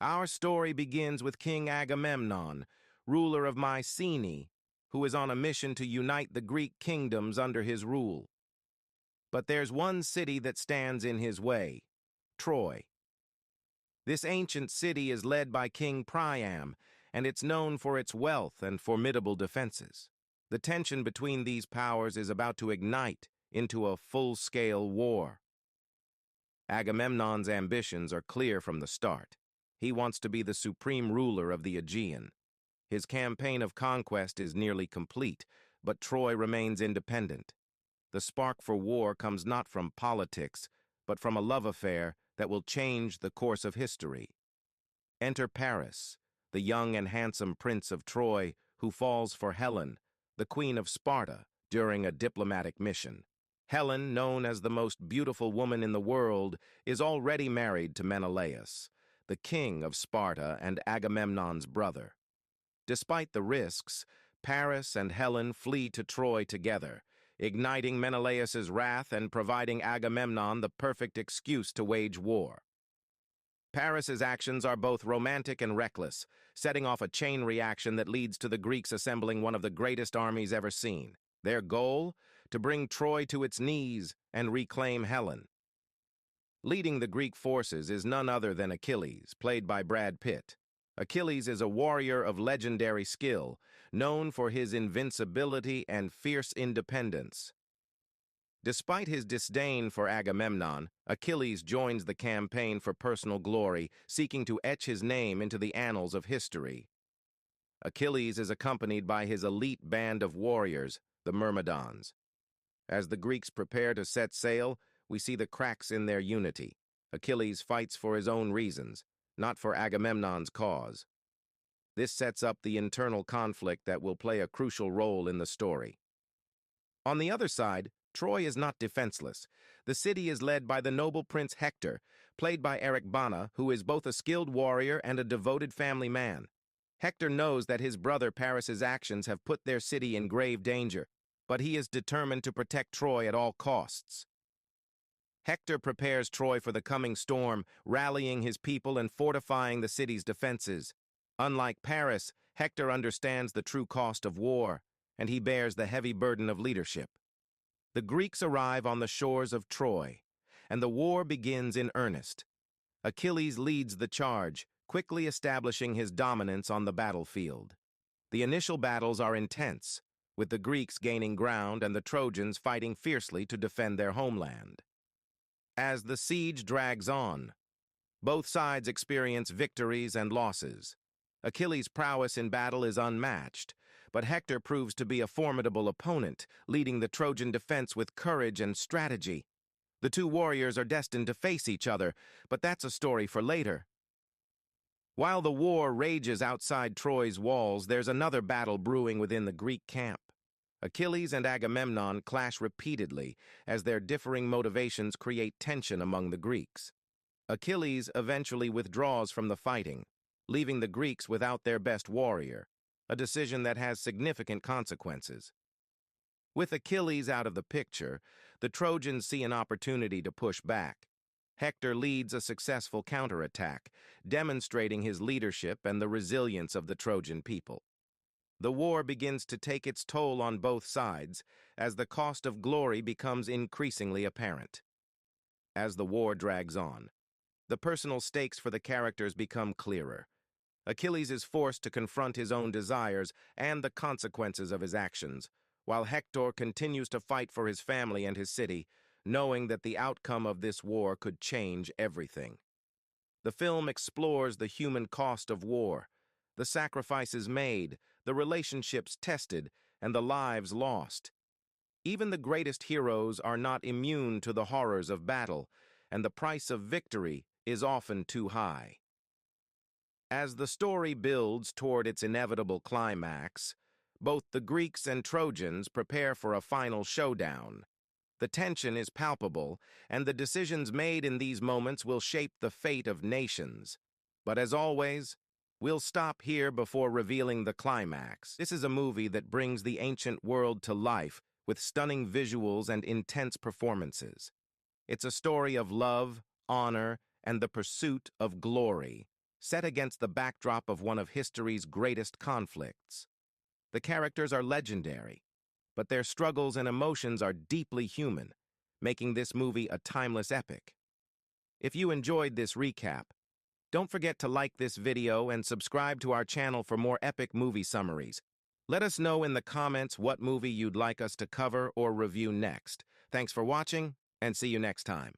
Our story begins with King Agamemnon, ruler of Mycenae, who is on a mission to unite the Greek kingdoms under his rule. But there's one city that stands in his way: Troy. This ancient city is led by King Priam, and it's known for its wealth and formidable defenses. The tension between these powers is about to ignite into a full-scale war. Agamemnon's ambitions are clear from the start. He wants to be the supreme ruler of the Aegean. His campaign of conquest is nearly complete, but Troy remains independent. The spark for war comes not from politics, but from a love affair that will change the course of history. Enter Paris, the young and handsome prince of Troy, who falls for Helen, the queen of Sparta, during a diplomatic mission. Helen, known as the most beautiful woman in the world, is already married to Menelaus, the king of Sparta and Agamemnon's brother. Despite the risks, Paris and Helen flee to Troy together, igniting Menelaus's wrath and providing Agamemnon the perfect excuse to wage war. Paris's actions are both romantic and reckless, setting off a chain reaction that leads to the Greeks assembling one of the greatest armies ever seen. Their goal? To bring Troy to its knees and reclaim Helen. Leading the Greek forces is none other than Achilles, played by Brad Pitt. Achilles is a warrior of legendary skill, known for his invincibility and fierce independence. Despite his disdain for Agamemnon, Achilles joins the campaign for personal glory, seeking to etch his name into the annals of history. Achilles is accompanied by his elite band of warriors, the Myrmidons. As the Greeks prepare to set sail, we see the cracks in their unity. Achilles fights for his own reasons, not for Agamemnon's cause. This sets up the internal conflict that will play a crucial role in the story. On the other side, Troy is not defenseless. The city is led by the noble Prince Hector, played by Eric Bana, who is both a skilled warrior and a devoted family man. Hector knows that his brother Paris's actions have put their city in grave danger, but he is determined to protect Troy at all costs. Hector prepares Troy for the coming storm, rallying his people and fortifying the city's defenses. Unlike Paris, Hector understands the true cost of war, and he bears the heavy burden of leadership. The Greeks arrive on the shores of Troy, and the war begins in earnest. Achilles leads the charge, quickly establishing his dominance on the battlefield. The initial battles are intense, with the Greeks gaining ground and the Trojans fighting fiercely to defend their homeland. As the siege drags on, both sides experience victories and losses. Achilles' prowess in battle is unmatched, but Hector proves to be a formidable opponent, leading the Trojan defense with courage and strategy. The two warriors are destined to face each other, but that's a story for later. While the war rages outside Troy's walls, there's another battle brewing within the Greek camp. Achilles and Agamemnon clash repeatedly as their differing motivations create tension among the Greeks. Achilles eventually withdraws from the fighting, leaving the Greeks without their best warrior, a decision that has significant consequences. With Achilles out of the picture, the Trojans see an opportunity to push back. Hector leads a successful counterattack, demonstrating his leadership and the resilience of the Trojan people. The war begins to take its toll on both sides as the cost of glory becomes increasingly apparent. As the war drags on, the personal stakes for the characters become clearer. Achilles is forced to confront his own desires and the consequences of his actions, while Hector continues to fight for his family and his city, knowing that the outcome of this war could change everything. The film explores the human cost of war, the sacrifices made, the relationships tested, and the lives lost. Even the greatest heroes are not immune to the horrors of battle, and the price of victory is often too high. As the story builds toward its inevitable climax, both the Greeks and Trojans prepare for a final showdown. The tension is palpable, and the decisions made in these moments will shape the fate of nations. But as always, we'll stop here before revealing the climax. This is a movie that brings the ancient world to life with stunning visuals and intense performances. It's a story of love, honor, and the pursuit of glory, set against the backdrop of one of history's greatest conflicts. The characters are legendary, but their struggles and emotions are deeply human, making this movie a timeless epic. If you enjoyed this recap, don't forget to like this video and subscribe to our channel for more epic movie summaries. Let us know in the comments what movie you'd like us to cover or review next. Thanks for watching, and see you next time.